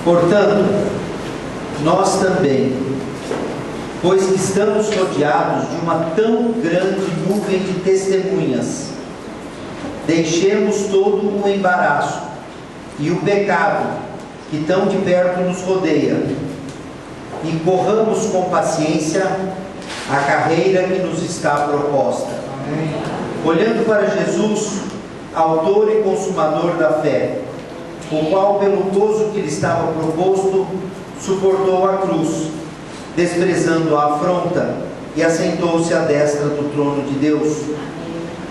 Portanto, nós também, pois que estamos rodeados de uma tão grande nuvem de testemunhas, deixemos todo o embaraço e o pecado que tão de perto nos rodeia, e corramos com paciência a carreira que nos está proposta. Amém. Olhando para Jesus, autor e consumador da fé, o qual, pelo gozo que lhe estava proposto, suportou a cruz, desprezando a afronta, e assentou-se à destra do trono de Deus.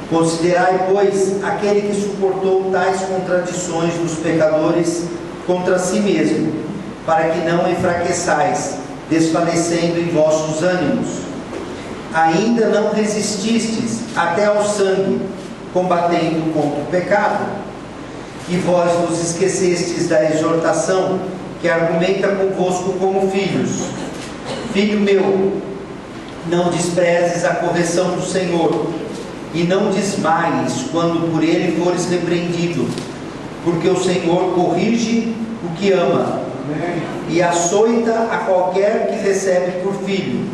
Considerai, pois, aquele que suportou tais contradições dos pecadores contra si mesmo, para que não enfraqueçais, desfalecendo em vossos ânimos. Ainda não resististes até ao sangue, combatendo contra o pecado, e vós vos esquecestes da exortação que argumenta convosco como filhos. Filho meu, não desprezes a correção do Senhor, e não desmaies quando por ele fores repreendido, porque o Senhor corrige o que ama, e açoita a qualquer que recebe por filho.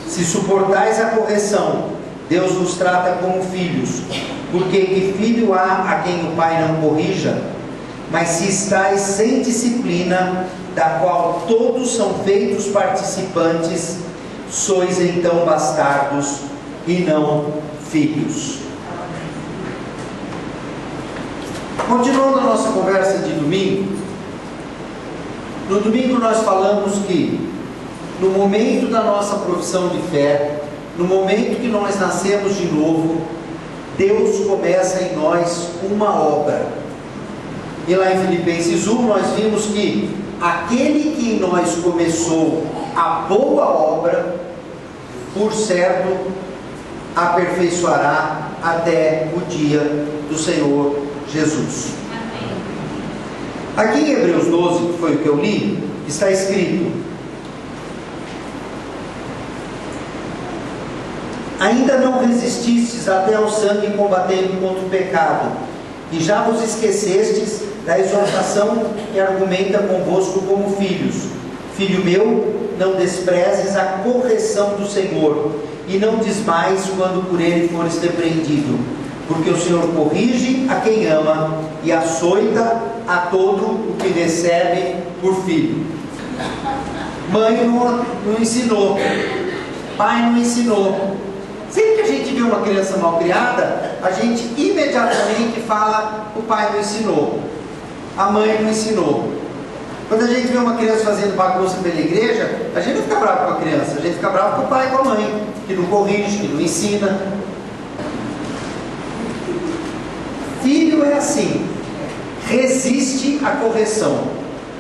Se suportais a correção, Deus vos trata como filhos, porque que filho há a quem o pai não corrija? Mas se estáis sem disciplina, da qual todos são feitos participantes, sois então bastardos e não filhos. Continuando a nossa conversa de domingo, no domingo nós falamos que no momento da nossa profissão de fé, no momento que nós nascemos de novo, Deus começa em nós uma obra. E lá em Filipenses 1 nós vimos que aquele que em nós começou a boa obra, por certo, aperfeiçoará até o dia do Senhor Jesus. Aqui em Hebreus 12, que foi o que eu li, está escrito: ainda não resististes até ao sangue combatendo contra o pecado, e já vos esquecestes da exortação que argumenta convosco como filhos. Filho meu, não desprezes a correção do Senhor, e não desmaies quando por ele fores repreendido, porque o Senhor corrige a quem ama, e açoita a todo o que recebe por filho. Mãe não ensinou, pai não ensinou. Sempre que a gente vê uma criança mal criada, a gente imediatamente fala: o pai não ensinou, a mãe não ensinou. Quando a gente vê uma criança fazendo bagunça pela igreja, a gente não fica bravo com a criança, a gente fica bravo com o pai e com a mãe, que não corrige, que não ensina. Filho é assim, resiste à correção,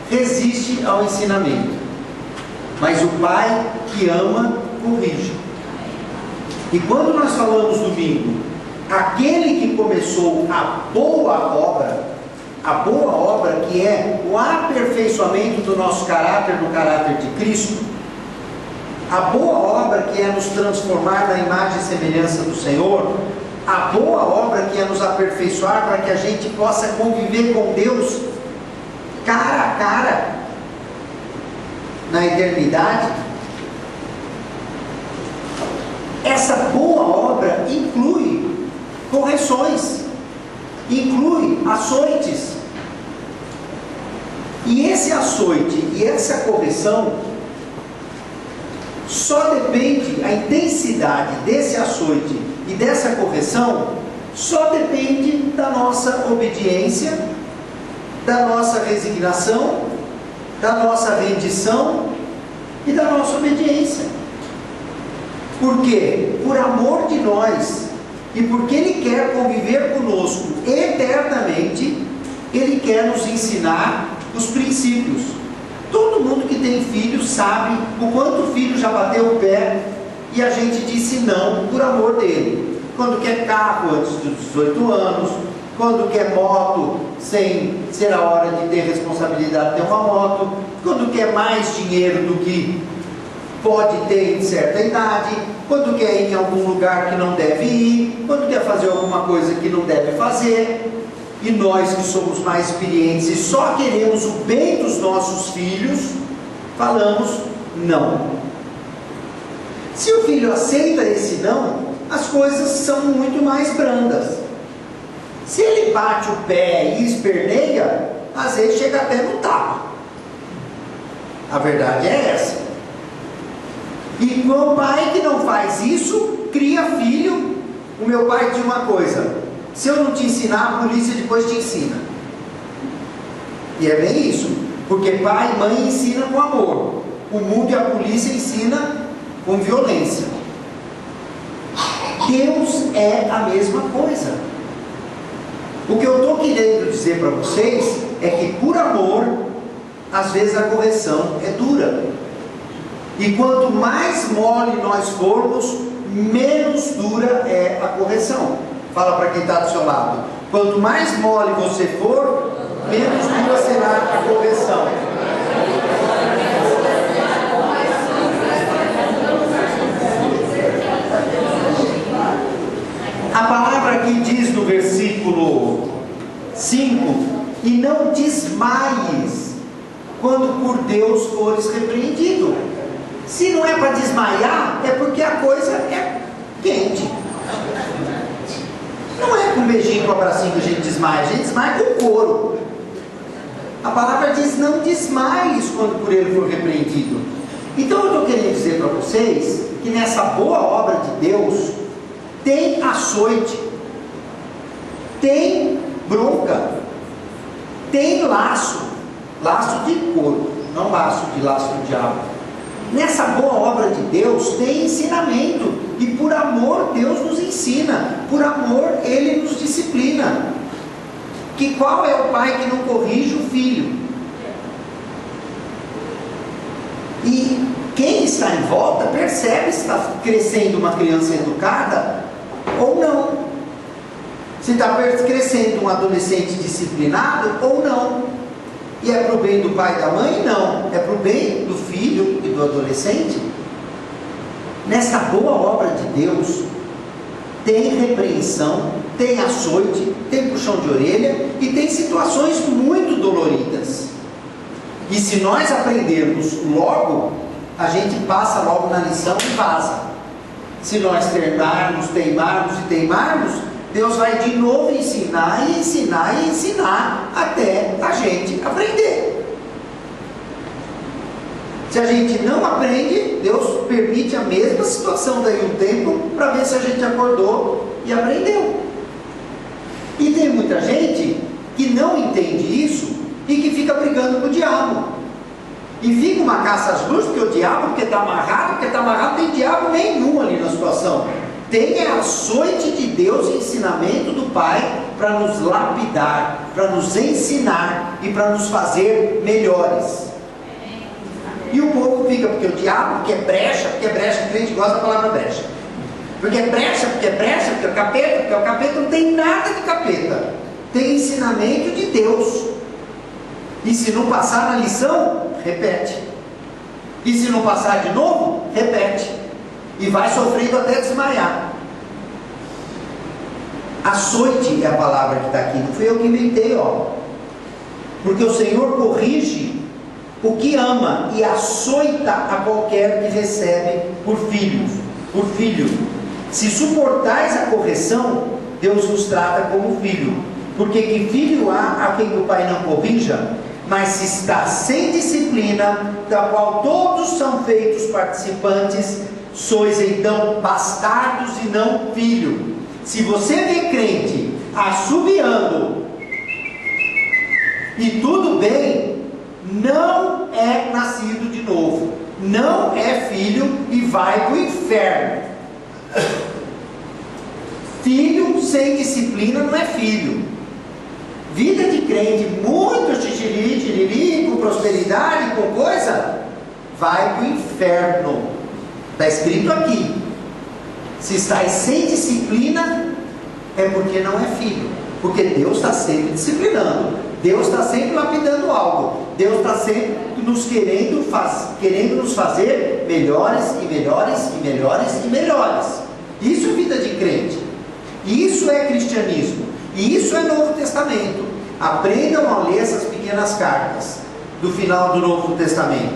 resiste ao ensinamento, mas o pai que ama, corrige. E quando nós falamos domingo, aquele que começou a boa obra que é o aperfeiçoamento do nosso caráter, no caráter de Cristo, a boa obra que é nos transformar na imagem e semelhança do Senhor, a boa obra que é nos aperfeiçoar para que a gente possa conviver com Deus cara a cara na eternidade. Essa boa obra inclui correções, inclui açoites. E esse açoite e essa correção só depende, a intensidade desse açoite e dessa correção só depende da nossa obediência, da nossa resignação, da nossa rendição e da nossa obediência. Por quê? Por amor de nós e porque Ele quer conviver conosco eternamente, Ele quer nos ensinar os princípios. Todo mundo que tem filho sabe o quanto o filho já bateu o pé e a gente disse não por amor dele. Quando quer carro antes dos 18 anos, quando quer moto sem ser a hora de ter responsabilidade de ter uma moto, quando quer mais dinheiro do que pode ter em certa idade, quando quer ir em algum lugar que não deve ir, quando quer fazer alguma coisa que não deve fazer. E nós que somos mais experientes e só queremos o bem dos nossos filhos, falamos não. Se o filho aceita esse não, as coisas são muito mais brandas. Se ele bate o pé e esperneia, às vezes chega até no tapa. A verdade é essa. E o pai que não faz isso, cria filho. O meu pai tinha uma coisa: se eu não te ensinar, a polícia depois te ensina. E é bem isso, porque pai e mãe ensinam com amor, o mundo e a polícia ensinam com violência. Deus é a mesma coisa. O que eu estou querendo dizer para vocês é que por amor, às vezes a correção é dura. E quanto mais mole nós formos, menos dura é a correção. Fala para quem está do seu lado: quanto mais mole você for, menos dura será a correção. A palavra aqui diz no versículo 5: e não desmaies quando por Deus fores repreendido. Se não é para desmaiar, é porque a coisa é quente. Não é com um beijinho, com um abracinho que a gente desmaia com couro. A palavra diz: não desmaies quando por ele for repreendido. Então eu estou querendo dizer para vocês que nessa boa obra de Deus tem açoite, tem bronca, tem laço de couro, não laço do diabo. Nessa boa obra de Deus tem ensinamento, e por amor Deus nos ensina, por amor Ele nos disciplina. Que qual é o pai que não corrige o filho? E quem está em volta percebe se está crescendo uma criança educada ou não, se está crescendo um adolescente disciplinado ou não. E é para o bem do pai e da mãe? Não, é para o bem do filho e do adolescente. Nessa boa obra de Deus tem repreensão, tem açoite, tem puxão de orelha e tem situações muito doloridas. E se nós aprendermos logo, a gente passa logo na lição e vaza. Se nós teimarmos, Deus vai de novo ensinar e ensinar e ensinar até a gente aprender. Se a gente não aprende, Deus permite a mesma situação daí um tempo para ver se a gente acordou e aprendeu. E tem muita gente que não entende isso e que fica brigando com o diabo. E fica uma caça às luzes, porque o diabo, porque está amarrado, não tem diabo nenhum ali na situação. Tem açoite de Deus e ensinamento do Pai para nos lapidar, para nos ensinar e para nos fazer melhores. E o povo fica, porque o diabo, porque é brecha, o crente gosta da palavra brecha. Porque é brecha, porque é o capeta não tem nada de capeta. Tem ensinamento de Deus. E se não passar na lição, repete. E se não passar de novo, repete. E vai sofrendo até desmaiar. Açoite é a palavra que está aqui. Não fui eu que inventei, ó. Porque o Senhor corrige o que ama e açoita a qualquer que recebe por filho. Se suportais a correção, Deus nos trata como filho. Porque que filho há a quem o pai não corrija? Mas se está sem disciplina, da qual todos são feitos participantes, sois então bastardos e não filho. Se você vê crente assobiando e tudo bem, não é nascido de novo, não é filho e vai para o inferno. Filho sem disciplina não é filho. Vida de crente muito tiriri, com prosperidade, com coisa, vai para o inferno. Está escrito aqui. Se estáis sem disciplina, é porque não é filho. Porque Deus está sempre disciplinando. Deus está sempre lapidando algo. Deus está sempre querendo nos fazer melhores e melhores e melhores e melhores. Isso é vida de crente. Isso é cristianismo. E isso é Novo Testamento. Aprendam a ler essas pequenas cartas do final do Novo Testamento.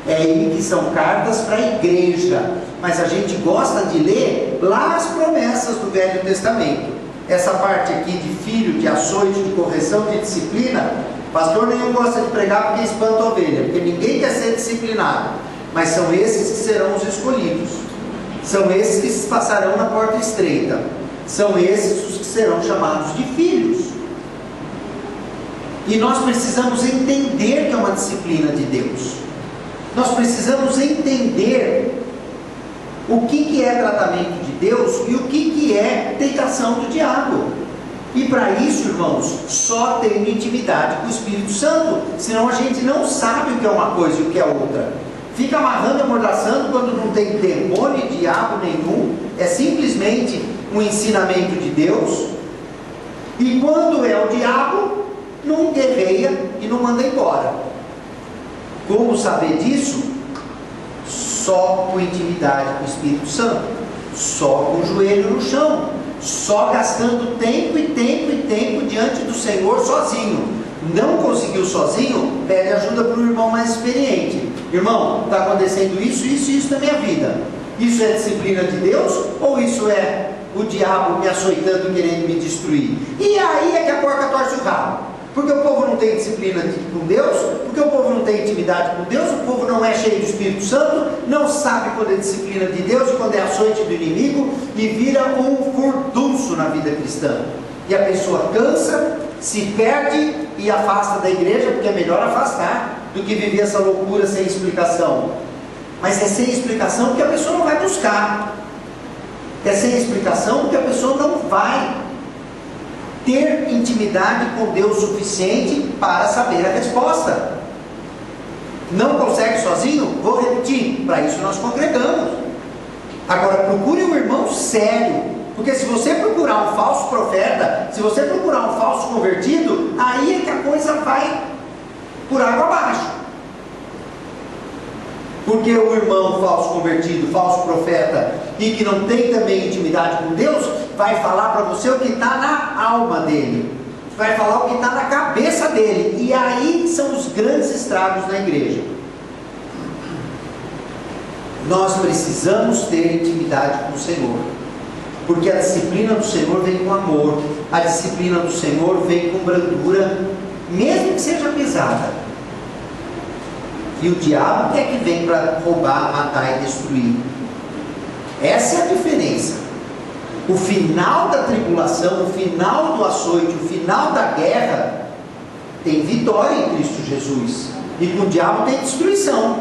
É aí que são cartas para a igreja, mas a gente gosta de ler lá as promessas do Velho Testamento. Essa parte aqui de filho, de açoite, de correção, de disciplina, pastor nenhum gosta de pregar porque espanta a ovelha, porque ninguém quer ser disciplinado, mas são esses que serão os escolhidos, são esses que se passarão na porta estreita, são esses os que serão chamados de filhos. E nós precisamos entender que é uma disciplina de Deus. Nós precisamos entender o que é tratamento de Deus e o que é tentação do diabo. E para isso, irmãos, só tendo intimidade com o Espírito Santo, senão a gente não sabe o que é uma coisa e o que é outra. Fica amarrando e amordaçando quando não tem demônio e diabo nenhum, é simplesmente um ensinamento de Deus. E quando é o diabo, não guerreia e não manda embora. Como saber disso? Só com intimidade com o Espírito Santo, só com o joelho no chão, só gastando tempo e tempo e tempo diante do Senhor sozinho. Não conseguiu sozinho, pede ajuda para um irmão mais experiente. Irmão, está acontecendo isso, isso e isso na minha vida. Isso é disciplina de Deus ou isso é o diabo me açoitando, querendo me destruir? E aí é que a porca torce o rabo. Porque o povo não tem disciplina com Deus, porque o povo não tem intimidade com Deus, o povo não é cheio do Espírito Santo, não sabe quando é disciplina de Deus, quando é açoite do inimigo, e vira um furdunço na vida cristã. E a pessoa cansa, se perde e afasta da igreja, porque é melhor afastar do que viver essa loucura sem explicação. Mas é sem explicação porque a pessoa não vai buscar. É sem explicação porque a pessoa não vai ter intimidade com Deus suficiente para saber a resposta. Não consegue sozinho? Vou repetir, para isso nós congregamos. Agora procure um irmão sério, porque se você procurar um falso profeta, se você procurar um falso convertido, aí é que a coisa vai por água abaixo. Porque o irmão falso convertido, falso profeta, e que não tem também intimidade com Deus, vai falar para você o que está na alma dele, vai falar o que está na cabeça dele, e aí são os grandes estragos na igreja. Nós precisamos ter intimidade com o Senhor, porque a disciplina do Senhor vem com amor, a disciplina do Senhor vem com brandura, mesmo que seja pesada. E o diabo é que vem para roubar, matar e destruir. Essa é a diferença. O final da tribulação, o final do açoite, o final da guerra, tem vitória em Cristo Jesus. E com o diabo tem destruição.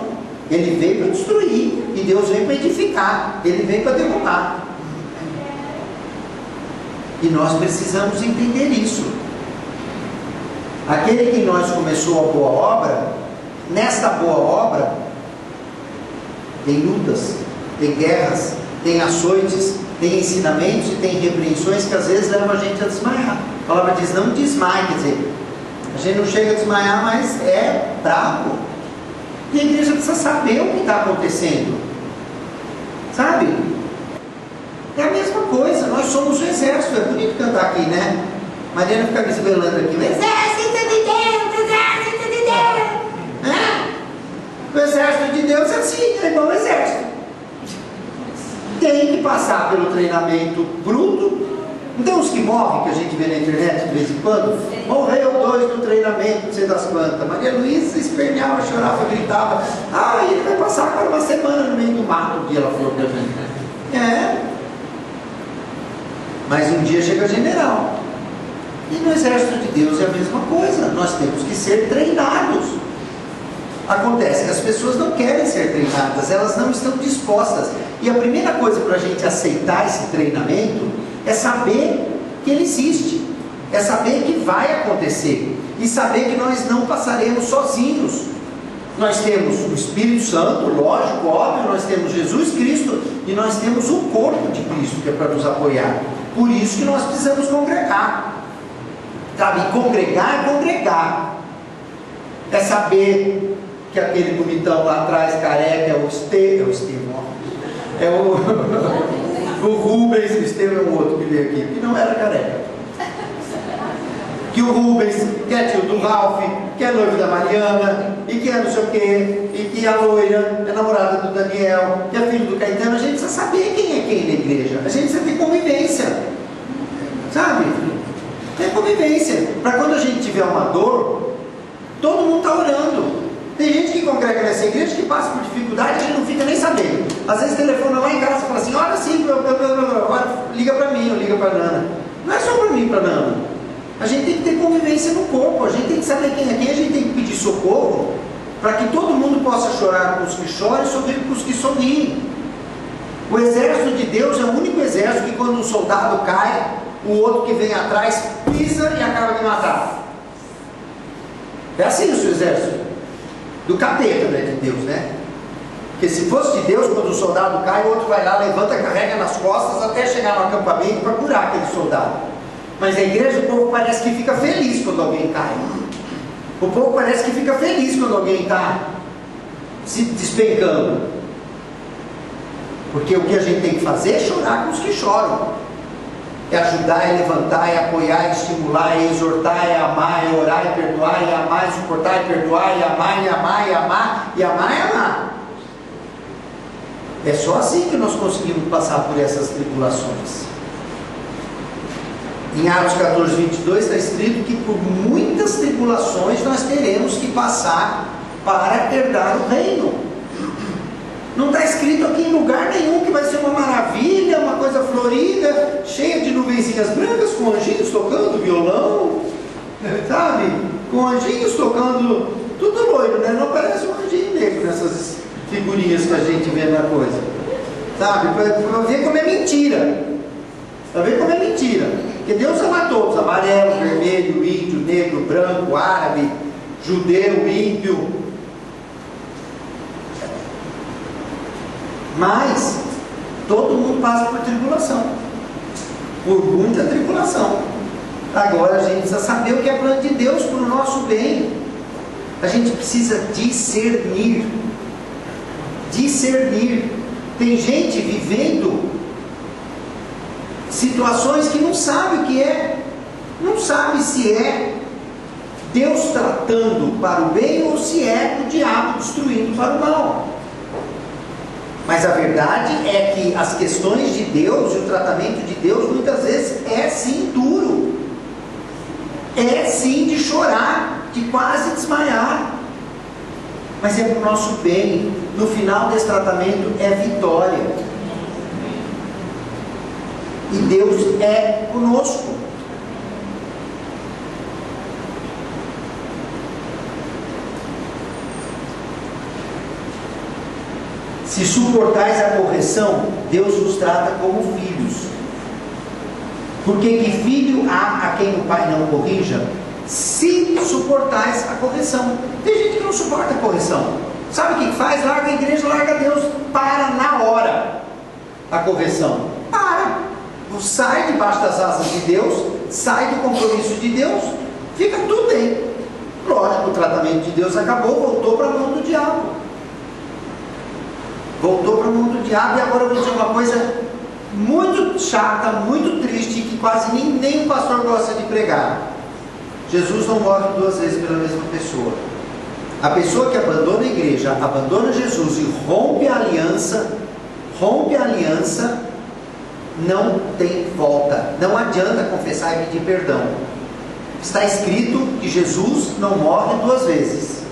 Ele veio para destruir, e Deus veio para edificar, Ele veio para derrubar. E nós precisamos entender isso. Aquele que em nós começou a boa obra, nesta boa obra, tem lutas, tem guerras, tem açoites, tem ensinamentos e tem repreensões que às vezes levam a gente a desmaiar. A palavra diz, não desmaie, quer dizer, a gente não chega a desmaiar, mas é bravo. E a igreja precisa saber o que está acontecendo, sabe? É a mesma coisa, nós somos o exército. É bonito cantar aqui, né? Mariana fica desvelando aqui, o exército de Deus, exército de Deus. O exército de Deus é assim, é igual ao exército. Tem que passar pelo treinamento bruto. Não tem uns que morrem, que a gente vê na internet de vez em quando? Morreu 2 no treinamento, não sei das quantas. Maria Luísa esperneava, chorava, gritava. Ah, ele vai passar agora uma semana no meio do mato, que ela falou pra mim. É. Mas um dia chega general. E no exército de Deus é a mesma coisa. Nós temos que ser treinados. Acontece que as pessoas não querem ser treinadas, elas não estão dispostas. E a primeira coisa para a gente aceitar esse treinamento é saber que ele existe, é saber que vai acontecer, e saber que nós não passaremos sozinhos. Nós temos o Espírito Santo, lógico, óbvio, nós temos Jesus Cristo, e nós temos o corpo de Cristo, que é para nos apoiar. Por isso que nós precisamos congregar. Sabe, congregar é congregar. É saber que aquele bonitão lá atrás, careca, é o Estevão, é o Rubens, o Estevão é o outro que veio aqui, que não era careca. que o Rubens, que é tio do Ralph, que é noivo da Mariana, e que é não sei o quê, e que a loira é namorada do Daniel, que é filho do Caetano. A gente precisa saber quem é quem na igreja. A gente precisa ter convivência, sabe? Ter convivência, para quando a gente tiver uma dor, todo mundo está orando. Tem gente que congrega nessa igreja que passa por dificuldade e a gente não fica nem sabendo. Às vezes telefona lá em casa e fala assim, olha assim, liga para mim ou liga para a Nana. Não é só para mim e para a Nana. A gente tem que ter convivência no corpo, a gente tem que saber quem é quem, a gente tem que pedir socorro, para que todo mundo possa chorar com os que choram e sorrir com os que sorriem. O exército de Deus é o único exército que quando um soldado cai, o outro que vem atrás pisa e acaba de matar. É assim o seu exército. Do capeta, não é de Deus, né? Porque se fosse de Deus, quando o soldado cai, o outro vai lá, levanta, carrega nas costas até chegar no acampamento para curar aquele soldado. Mas na igreja o povo parece que fica feliz quando alguém cai. O povo parece que fica feliz quando alguém está se despencando. Porque o que a gente tem que fazer é chorar com os que choram. É ajudar, é levantar, é apoiar, é estimular, é exortar, é amar, é orar, é perdoar, é amar, é suportar, é perdoar, é amar, é amar, é amar, e amar, é amar. É só assim que nós conseguimos passar por essas tribulações. Em Atos 14, 22 está escrito que por muitas tribulações nós teremos que passar para herdar o reino. Não está escrito aqui em lugar nenhum que vai ser uma maravilha, uma coisa florida, cheia de nuvenzinhas brancas, com anjinhos tocando violão, sabe? Com anjinhos tocando, tudo loiro, né? Não parece um anjinho negro nessas figurinhas que a gente vê na coisa, sabe? Para ver como é mentira. Para ver como é mentira. Porque Deus ama todos, amarelo, vermelho, índio, negro, branco, árabe, judeu, ímpio. Mas todo mundo passa por tribulação, por muita tribulação. Agora a gente precisa saber o que é plano de Deus para o nosso bem. A gente precisa discernir. Discernir. Tem gente vivendo situações que não sabe o que é, não sabe se é Deus tratando para o bem ou se é o diabo destruindo para o mal. Mas a verdade é que as questões de Deus e o tratamento de Deus muitas vezes é sim duro, é sim de chorar, de quase desmaiar, mas é para o nosso bem. No final desse tratamento é vitória, e Deus é conosco. Se suportais a correção, Deus vos trata como filhos. Porque que filho há a quem o pai não corrija? Se suportais a correção. Tem gente que não suporta a correção. Sabe o que faz? Larga a igreja, larga Deus. Para na hora a correção. Para. Sai debaixo das asas de Deus, sai do compromisso de Deus, fica tudo bem. Lógico, o tratamento de Deus acabou, voltou para a mão do diabo. Voltou para o mundo do diabo. E agora eu vou dizer uma coisa muito chata, muito triste, que quase nem o pastor gosta de pregar. Jesus não morre duas vezes pela mesma pessoa. A pessoa que abandona a igreja, abandona Jesus e rompe a aliança, não tem volta. Não adianta confessar e pedir perdão. Está escrito que Jesus não morre duas vezes.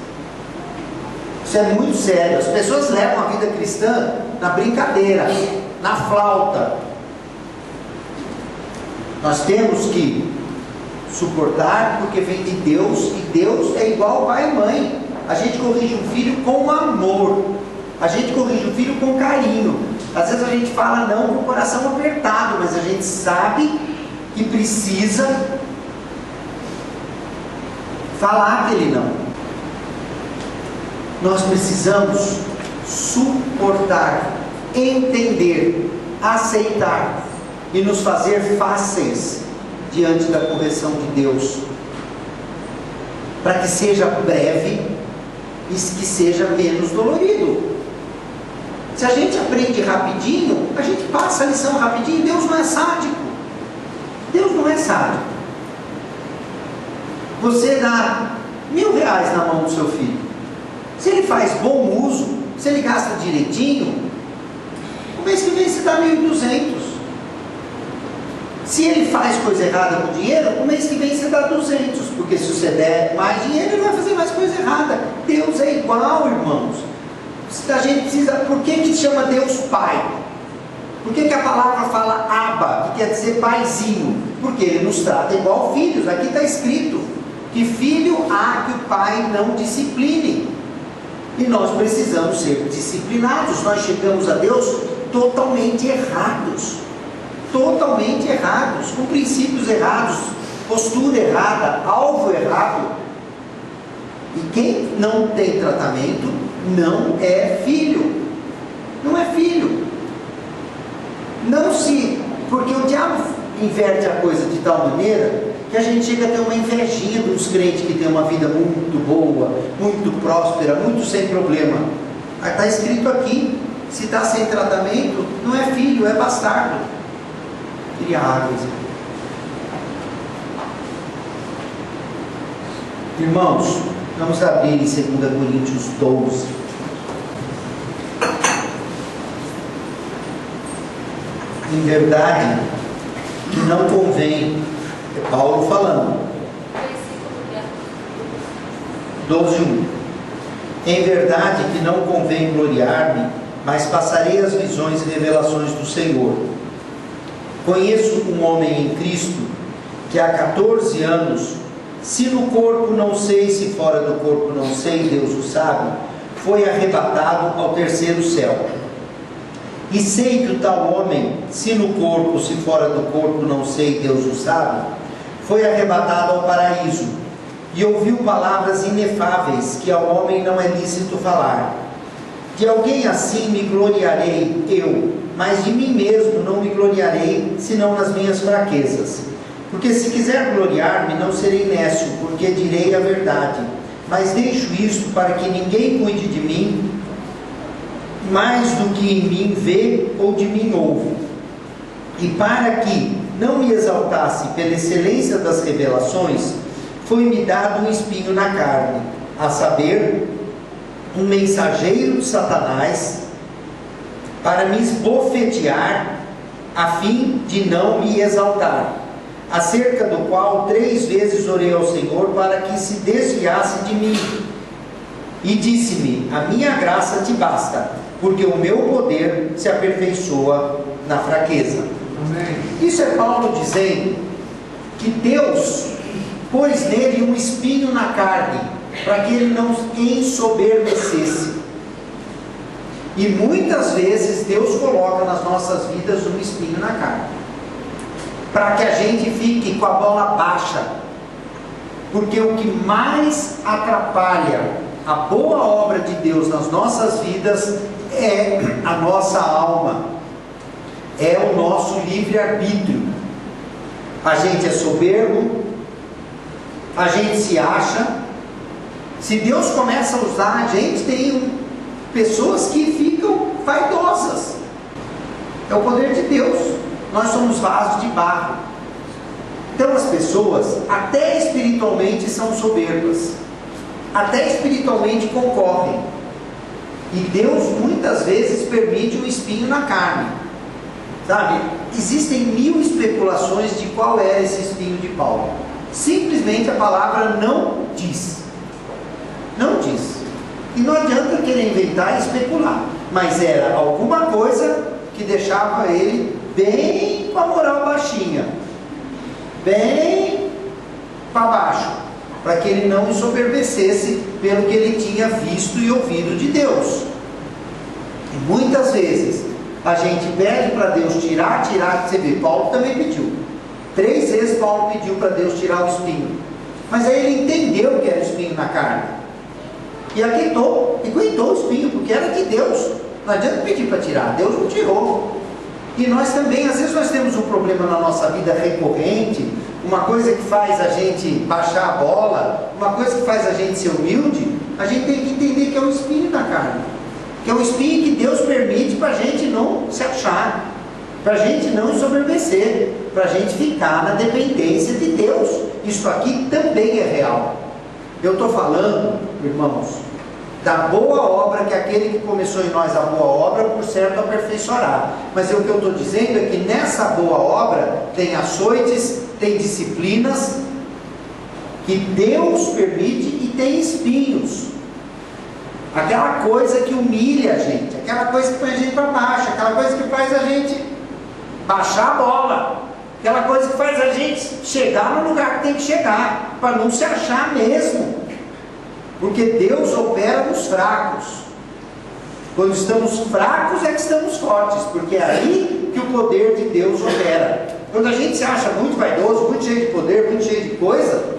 Isso é muito sério. As pessoas levam a vida cristã na brincadeira, na flauta. Nós temos que suportar porque vem de Deus, e Deus é igual pai e mãe. A gente corrige um filho com amor, a gente corrige um filho com carinho. Às vezes a gente fala não com o coração apertado, mas a gente sabe que precisa falar aquele não. Nós precisamos suportar, entender, aceitar e nos fazer fáceis diante da correção de Deus, para que seja breve e que seja menos dolorido. Se a gente aprende rapidinho, a gente passa a lição rapidinho. Deus não é sádico. Deus não é sádico. Você dá R$1.000 na mão do seu filho. Se ele faz bom uso, se ele gasta direitinho, o mês que vem você dá 1.200. Se ele faz coisa errada com o dinheiro, o mês que vem você dá 200. Porque se você der mais dinheiro, ele vai fazer mais coisa errada. Deus é igual, irmãos. A gente precisa... Por que chama Deus Pai? Por que a palavra fala Abba, que quer dizer paizinho? Porque Ele nos trata igual filhos. Aqui está escrito que filho há que o pai não discipline. E nós precisamos ser disciplinados. Nós chegamos a Deus totalmente errados. Totalmente errados, com princípios errados, postura errada, alvo errado. E quem não tem tratamento não é filho. Não é filho. Não se... Porque o diabo inverte a coisa de tal maneira que a gente chega a ter uma invejinha dos crentes que tem uma vida muito boa, muito próspera, muito sem problema. Está escrito aqui, se está sem tratamento, não é filho, é bastardo. Queria água. Irmãos, vamos abrir em 2 Coríntios 12. Em verdade, que não convém, é Paulo falando, 12:1. Em verdade que não convém gloriar-me, mas passarei as visões e revelações do Senhor. Conheço um homem em Cristo, que há 14 anos, se no corpo não sei, se fora do corpo não sei, Deus o sabe, foi arrebatado ao terceiro céu. E sei que o tal homem, se no corpo, se fora do corpo não sei, Deus o sabe, foi arrebatado ao paraíso, e ouviu palavras inefáveis, que ao homem não é lícito falar. De alguém assim me gloriarei eu, mas de mim mesmo não me gloriarei, senão nas minhas fraquezas. Porque se quiser gloriar-me, não serei nécio, porque direi a verdade. Mas deixo isto para que ninguém cuide de mim, mais do que em mim vê ou de mim ouve. E para que não me exaltasse pela excelência das revelações, foi-me dado um espinho na carne, a saber, um mensageiro de Satanás, para me esbofetear, a fim de não me exaltar, acerca do qual 3 vezes orei ao Senhor para que se desviasse de mim. E disse-me: a minha graça te basta, porque o meu poder se aperfeiçoa na fraqueza. Amém. Isso é Paulo dizendo que Deus pôs nele um espinho na carne, para que ele não ensoberbecesse. E muitas vezes Deus coloca nas nossas vidas um espinho na carne, para que a gente fique com a bola baixa. Porque o que mais atrapalha a boa obra de Deus nas nossas vidas é a nossa alma, é o nosso livre-arbítrio. A gente é soberbo, a gente se acha. Se Deus começa a usar a gente, tem pessoas que ficam vaidosas. É o poder de Deus. Nós somos vasos de barro. Então as pessoas, até espiritualmente, são soberbas, até espiritualmente concorrem. E Deus muitas vezes permite um espinho na carne. Sabe, existem 1000 especulações de qual é esse espinho de Paulo. Simplesmente a palavra não diz. Não diz. E não adianta querer inventar e especular. Mas era alguma coisa que deixava ele bem com a moral baixinha, bem para baixo, para que ele não ensoberbecesse pelo que ele tinha visto e ouvido de Deus. E muitas vezes a gente pede para Deus tirar, você vê, Paulo também pediu. 3 vezes Paulo pediu para Deus tirar o espinho, mas aí ele entendeu que era o espinho na carne, e aguentou o espinho, porque era de Deus. Não adianta pedir para tirar, Deus não tirou. E nós também, às vezes nós temos um problema na nossa vida recorrente, uma coisa que faz a gente baixar a bola, uma coisa que faz a gente ser humilde. A gente tem que entender que é um espinho na carne, que é um espinho que Deus permite para a gente não se achar. para a gente não ensoberbecer, para a gente ficar na dependência de Deus. Isso aqui também é real. Eu estou falando, irmãos, da boa obra que aquele que começou em nós a boa obra, por certo, aperfeiçoará. Mas o que eu estou dizendo é que nessa boa obra tem açoites, tem disciplinas que Deus permite e tem espinhos. Aquela coisa que humilha a gente, aquela coisa que põe a gente para baixo, aquela coisa que faz a gente baixar a bola, aquela coisa que faz a gente chegar no lugar que tem que chegar, para não se achar mesmo. Porque Deus opera nos fracos. Quando estamos fracos é que estamos fortes, porque é aí que o poder de Deus opera. Quando a gente se acha muito vaidoso, muito cheio de poder, muito cheio de coisa,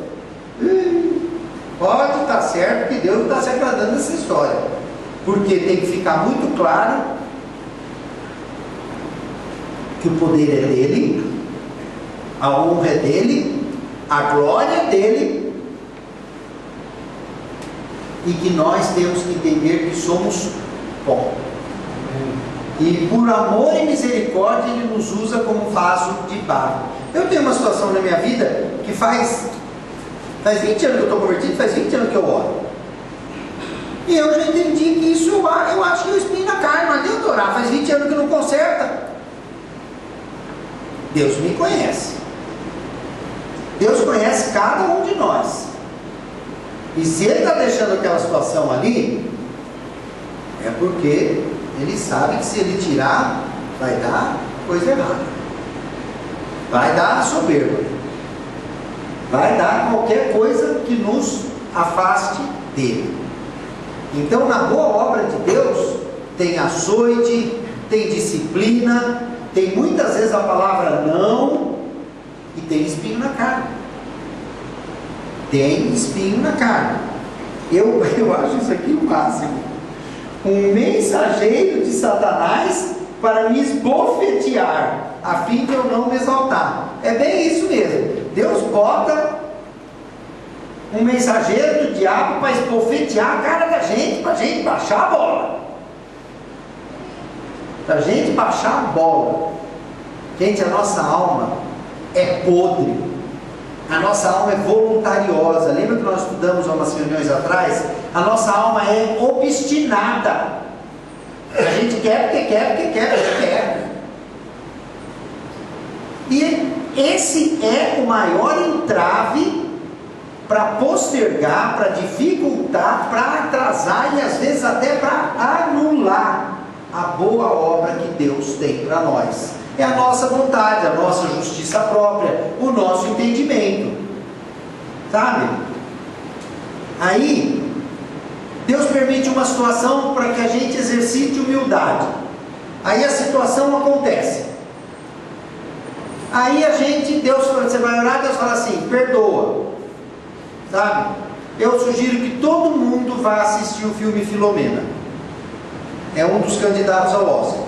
pode estar certo que Deus não está se agradando dessa história, porque tem que ficar muito claro que o poder é dele, a honra é dele, a glória é dele, e que nós temos que entender que somos pó. E por amor e misericórdia Ele nos usa como vaso de barro. Eu tenho uma situação na minha vida que faz 20 anos que eu estou convertido, faz 20 anos que eu oro. E eu já entendi que isso eu acho que eu espinho na carne, não adianta orar, faz 20 anos que não conserta. Deus me conhece. Deus conhece cada um de nós. E se Ele está deixando aquela situação ali, é porque Ele sabe que se Ele tirar, vai dar coisa errada. Vai dar soberba. Vai dar qualquer coisa que nos afaste dele. Então, na boa obra de Deus, tem açoite, tem disciplina, tem muitas vezes a palavra não, e tem espinho na carne. Tem espinho na carne. Eu acho isso aqui o máximo. Um mensageiro de Satanás para me esbofetear, a fim de eu não me exaltar. É bem isso mesmo. Deus bota um mensageiro do diabo para esbofetear a cara da gente, para a gente baixar a bola. Para a gente baixar a bola. Gente, a nossa alma é podre. A nossa alma é voluntariosa. Lembra que nós estudamos há umas reuniões atrás? A nossa alma é obstinada. A gente quer porque quer, porque quer, porque quer. E esse é o maior entrave para postergar, para dificultar, para atrasar e às vezes até para anular a boa obra que Deus tem para nós. É a nossa vontade, a nossa justiça própria, o nosso entendimento, sabe? Aí Deus permite uma situação para que a gente exercite humildade. Aí a situação acontece. Aí você vai orar, Deus fala assim, perdoa, sabe? Eu sugiro que todo mundo vá assistir o filme Filomena. É um dos candidatos ao Oscar.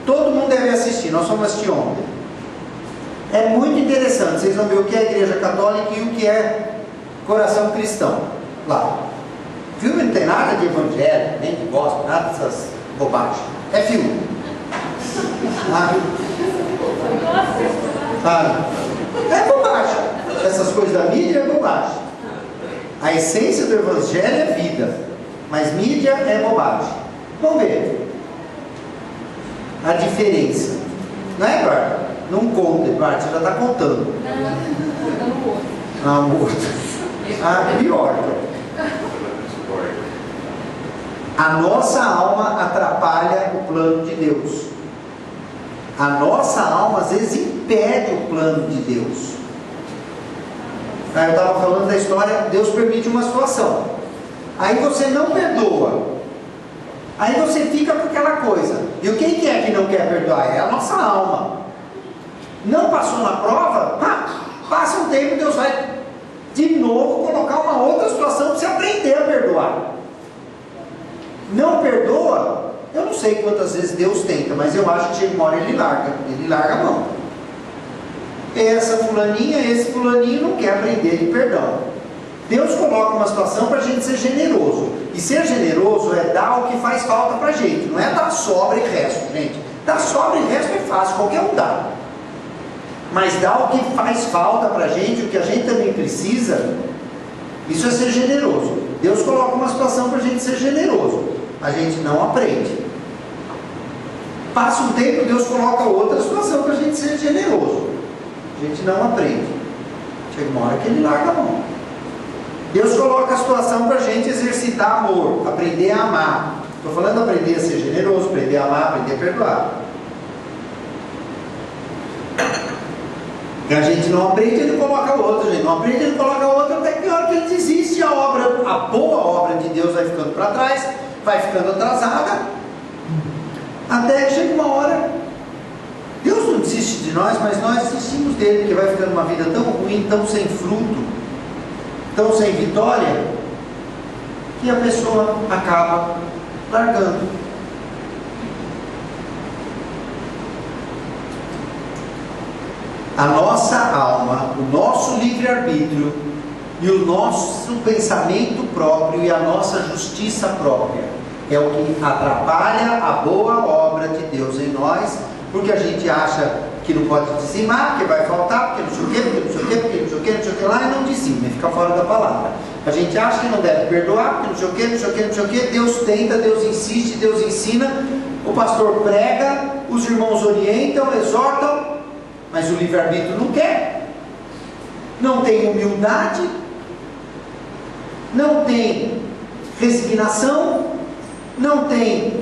Todo mundo deve assistir, nós fomos assistir ontem. É muito interessante, vocês vão ver o que é a Igreja Católica e o que é Coração Cristão lá. O filme não tem nada de evangelho, nem de gospel, nada dessas bobagens. É filme. É bobagem. Essas coisas da mídia é bobagem. A essência do evangelho é vida, mas mídia é bobagem. Vamos ver a diferença, não é, Eduardo? Não conta, Eduardo, você já está contando. Amor. Pior. A nossa alma atrapalha o plano de Deus. A nossa alma às vezes impede o plano de Deus. Eu estava falando da história, Deus permite uma situação. Aí você não perdoa. Aí você fica com aquela coisa. E quem que é que não quer perdoar? É a nossa alma. Não passou na prova? Passa um tempo, Deus vai de novo colocar uma outra situação para você aprender a perdoar. Não perdoa? Eu não sei quantas vezes Deus tenta, mas eu acho que chega uma hora ele larga a mão. Essa fulaninha, esse fulaninho não quer aprender de perdão. Deus coloca uma situação para a gente ser generoso. E ser generoso é dar o que faz falta para a gente. Não é dar sobra e resto, gente. Dar sobra e resto é fácil, qualquer um dá. Mas dar o que faz falta para a gente, o que a gente também precisa, isso é ser generoso. Deus coloca uma situação para a gente ser generoso, a gente não aprende. Passa um tempo, Deus coloca outra situação para a gente ser generoso, a gente não aprende. Chega uma hora que Ele larga a mão. Deus coloca a situação para a gente exercitar amor, aprender a amar. Estou falando aprender a ser generoso, aprender a amar, aprender a perdoar. A gente não aprende, Ele coloca outra. A gente não aprende, Ele coloca outra, até que na hora que Ele desiste, a boa obra de Deus vai ficando para trás, vai ficando atrasada, até que chega uma hora. Deus não desiste de nós, mas nós desistimos dele, porque vai ficando uma vida tão ruim, tão sem fruto, tão sem vitória, que a pessoa acaba largando. A nossa alma, o nosso livre-arbítrio e o nosso pensamento próprio e a nossa justiça própria é o que atrapalha a boa obra de Deus em nós, porque a gente acha que não pode dizimar, que vai faltar, porque não sei o que, porque não sei o que, porque não sei o que, não sei o que lá, e não dizima, fica fora da palavra. A gente acha que não deve perdoar, porque não sei o que, não sei o que, não sei o que. Deus tenta, Deus insiste, Deus ensina, o pastor prega, os irmãos orientam, exortam, mas o livre-arbítrio não quer, não tem humildade, não tem resignação, não tem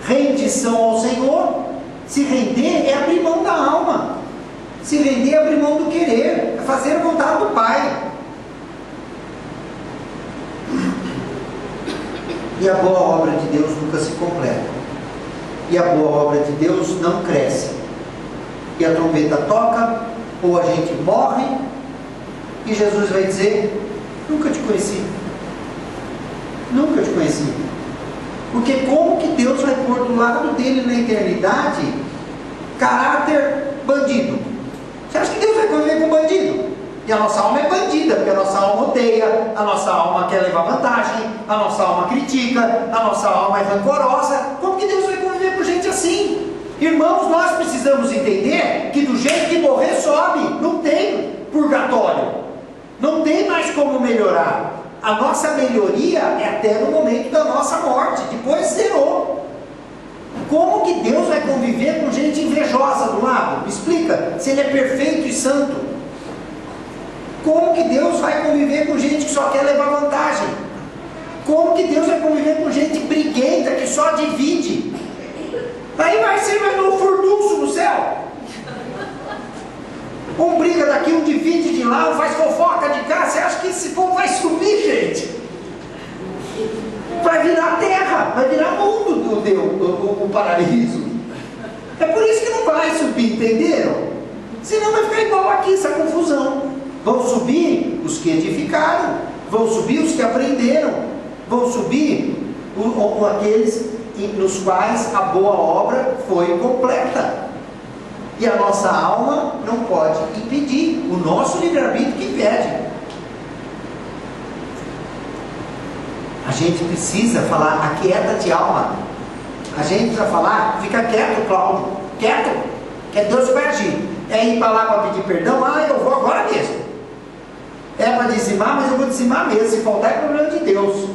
rendição ao Senhor. Se render é abrir mão da alma, se render é abrir mão do querer, é fazer a vontade do Pai. E a boa obra de Deus nunca se completa, e a boa obra de Deus não cresce. E a trombeta toca, ou a gente morre, e Jesus vai dizer: nunca te conheci, nunca te conheci. Porque como que Deus vai pôr do lado dele na eternidade caráter bandido? Você acha que Deus vai conviver com bandido? E a nossa alma é bandida, porque a nossa alma odeia, a nossa alma quer levar vantagem, a nossa alma critica, a nossa alma é rancorosa. Como que Deus vai conviver com gente assim? Irmãos, nós precisamos entender que do jeito que morrer sobe, não tem purgatório, não tem mais como melhorar. A nossa melhoria é até no momento da nossa morte, depois zerou. Como que Deus vai conviver com gente invejosa do lado? Me explica, se Ele é perfeito e santo. Como que Deus vai conviver com gente que só quer levar vantagem? Como que Deus vai conviver com gente briguenta que só divide? Aí vai ser mais um furdunço no céu. Um briga daqui, um divide de lá, um faz fofoca de cá. Você acha que esse povo vai subir, gente? Vai virar terra, vai virar mundo o paraíso. É por isso que não vai subir, entenderam? Senão vai ficar igual aqui, essa confusão. Vão subir os que edificaram, vão subir os que aprenderam, vão subir aqueles nos quais a boa obra foi completa. E a nossa alma não pode impedir, o nosso livre-arbítrio que impede. A gente precisa falar: aquieta-te, alma. A gente precisa falar: fica quieto, Cláudio, quieto, que Deus vai agir. É ir para lá para pedir perdão? Ah, eu vou agora mesmo. É para dizimar, mas eu vou dizimar mesmo, se faltar é problema de Deus.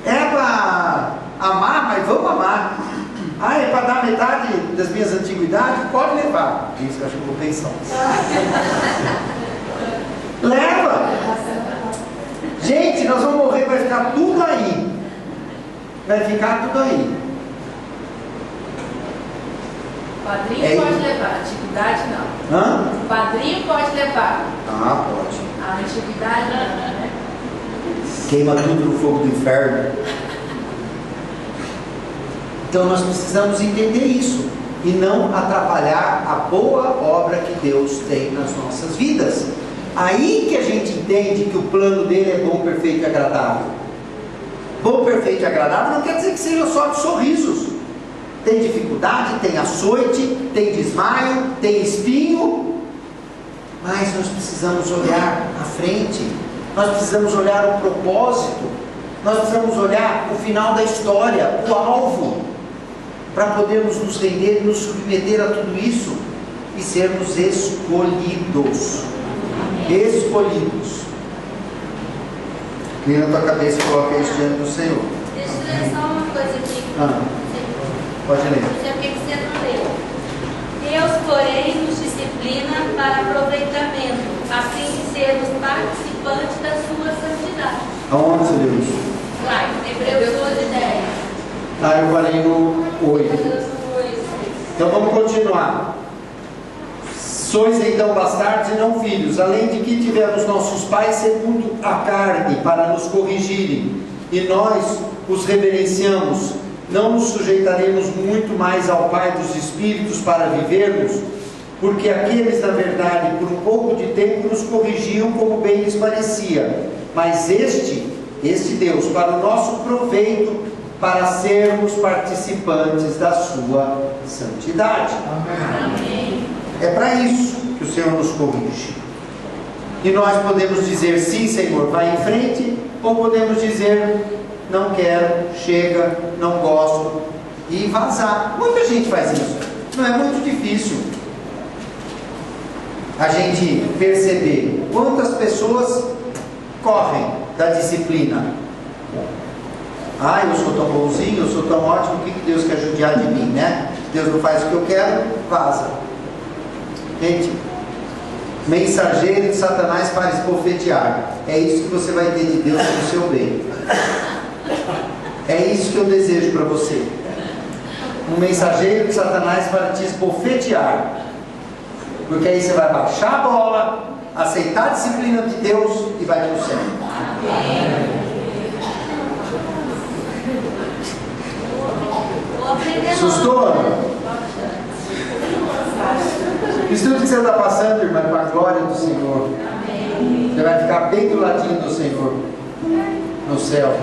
É para amar, mas vamos amar. Ah, é para dar metade das minhas antiguidades? Pode levar. Isso eu acho que eu vou pensar. Leva. Gente, nós vamos morrer, vai ficar tudo aí. Vai ficar tudo aí. O padrinho pode levar, a antiguidade não. Hã? O padrinho pode levar. Ah, pode. A antiguidade não, né? Queima tudo no fogo do inferno. Então nós precisamos entender isso e não atrapalhar a boa obra que Deus tem nas nossas vidas. Aí que a gente entende que o plano dele é bom, perfeito e agradável. Bom, perfeito e agradável não quer dizer que seja só de sorrisos. Tem dificuldade, tem açoite, tem desmaio, tem espinho, mas nós precisamos olhar à frente, nós precisamos olhar o propósito, nós precisamos olhar o final da história, o alvo. para podermos nos render e nos submeter a tudo isso e sermos escolhidos. Escolhidos. Inclina a tua cabeça e coloca isso diante do Senhor. Deixa eu ler só uma coisa aqui. Pode ler. Não sei por que você não leu. Deus, porém, nos disciplina para aproveitamento, a fim de sermos participantes da sua santidade. Aonde você leu isso? Lá, Hebreus 12:10. Eu parei no 8. Então vamos continuar. Sois então bastardos e não filhos, além de que tivemos nossos pais segundo a carne para nos corrigirem, e nós os reverenciamos. Não nos sujeitaremos muito mais ao Pai dos Espíritos para vivermos? Porque aqueles, na verdade, por um pouco de tempo nos corrigiam como bem lhes parecia, mas este Deus, para o nosso proveito, para sermos participantes da sua santidade. Amém. É para isso que o Senhor nos corrige. E nós podemos dizer, sim, Senhor, vai em frente, ou podemos dizer, não quero, chega, não gosto, e vazar. Muita gente faz isso. Não é muito difícil a gente perceber quantas pessoas correm da disciplina. Eu sou tão bonzinho, eu sou tão ótimo, o que Deus quer judiar de mim, né? Deus não faz o que eu quero, vaza. Gente, mensageiro de Satanás para esbofetear. É isso que você vai ter de Deus para o seu bem. É isso que eu desejo para você. Um mensageiro de Satanás para te esbofetear. Porque aí você vai baixar a bola, aceitar a disciplina de Deus e vai para o céu. Assustou? Isso tudo que você está passando, irmã, para a glória do Senhor. Você vai ficar bem do ladinho do Senhor no céu.